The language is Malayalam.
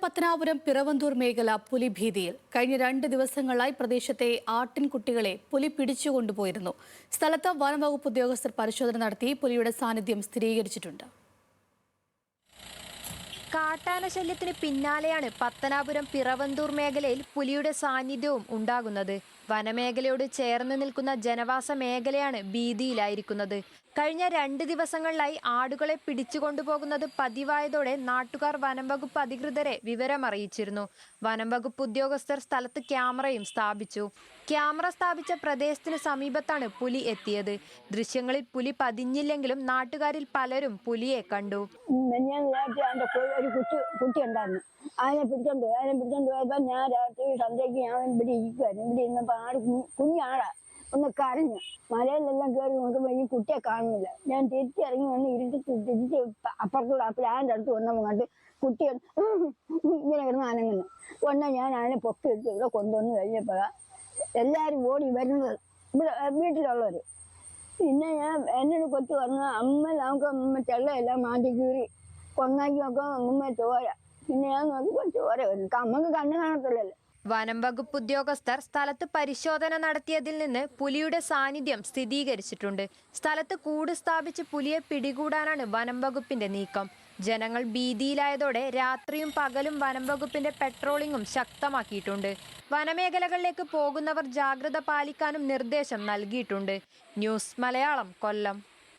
പത്തനാപുരം പിറവന്തൂർ മേഖല പുലി ഭീതിയിൽ കഴിഞ്ഞ 2 ദിവസങ്ങളായി പ്രദേശത്തെ ആട്ടിൻകുട്ടികളെ പുലി പിടിച്ചുകൊണ്ടുപോയിരുന്നു. സ്ഥലത്ത് വനംവകുപ്പ് ഉദ്യോഗസ്ഥർ പരിശോധന നടത്തി പുലിയുടെ സാന്നിധ്യം സ്ഥിരീകരിച്ചിട്ടുണ്ട്. കാട്ടാന ശല്യത്തിന് പിന്നാലെയാണ് പത്തനാപുരം പിറവന്തൂർ മേഖലയിൽ പുലിയുടെ സാന്നിധ്യവും ഉണ്ടാകുന്നത്. വനമേഖലയോട് ചേർന്ന് നിൽക്കുന്ന ജനവാസ മേഖലയാണ് ഭീതിയിലായിരിക്കുന്നത്. കഴിഞ്ഞ 2 ദിവസങ്ങളിലായി ആടുകളെ പിടിച്ചുകൊണ്ടുപോകുന്നത് പതിവായതോടെ നാട്ടുകാർ വനംവകുപ്പ് അധികൃതരെ വിവരമറിയിച്ചിരുന്നു. വനംവകുപ്പ് ഉദ്യോഗസ്ഥർ സ്ഥലത്ത് ക്യാമറയും സ്ഥാപിച്ചു. ക്യാമറ സ്ഥാപിച്ച പ്രദേശത്തിന് സമീപത്താണ് പുലി എത്തിയത്. ദൃശ്യങ്ങളിൽ പുലി പതിഞ്ഞില്ലെങ്കിലും നാട്ടുകാരിൽ പലരും പുലിയെ കണ്ടു. ഒരു കുട്ടി ഉണ്ടായിരുന്നു. അതിനെ പിടിച്ചോണ്ട് പോയപ്പോ ഞാൻ രാത്രി സന്ധ്യക്ക് ഞാൻ ഇവിടെ ഇരിക്കുവായിരുന്നു. ഇവിടെ ഇരുന്നപ്പോ ആട് കുഞ്ഞാടാ ഒന്ന് കരഞ്ഞു. മലയിലെല്ലാം കയറി നോക്കുമ്പോ ഈ കുട്ടിയെ കാണുന്നില്ല. ഞാൻ തിരിച്ചിറങ്ങി വന്ന് തിരിച്ച് അപ്പുറത്തൂടെ ആ പ്ലാന്റ് അടുത്ത് വന്നപ്പോ കണ്ട് കുട്ടിയെ ഇങ്ങനെ കിടന്ന് അനങ്ങുന്നു. ഒന്നെ ഞാൻ അതിനെ പൊക്കി എടുത്ത് ഇവിടെ കൊണ്ടുവന്ന് കഴിഞ്ഞപ്പോഴാ എല്ലാരും ഓടി വരുന്നത്, ഇവിടെ വീട്ടിലുള്ളവര്. പിന്നെ എന്നോട് കൊച്ചു പറഞ്ഞു, നമുക്ക് ചെള്ളയെല്ലാം മാറ്റി കീറി കൊന്നാക്കി നോക്കാം അമ്മ ചോര. പിന്നെ ഞാൻ നോക്കിപ്പോ ചോര വരും, നമുക്ക് കണ്ണു കാണത്തില്ലല്ലോ. വനം വകുപ്പ് ഉദ്യോഗസ്ഥർ സ്ഥലത്ത് പരിശോധന നടത്തിയതിൽ നിന്ന് പുലിയുടെ സാന്നിധ്യം സ്ഥിരീകരിച്ചിട്ടുണ്ട്. സ്ഥലത്ത് കൂട് സ്ഥാപിച്ച് പുലിയെ പിടികൂടാനാണ് വനം വകുപ്പിന്റെ നീക്കം. ജനങ്ങൾ ഭീതിയിലായതോടെ രാത്രിയും പകലും വനം വകുപ്പിന്റെ പെട്രോളിംഗും ശക്തമാക്കിയിട്ടുണ്ട്. വനമേഖലകളിലേക്ക് പോകുന്നവർ ജാഗ്രത പാലിക്കാനും നിർദ്ദേശം നൽകിയിട്ടുണ്ട്. ന്യൂസ് മലയാളം, കൊല്ലം.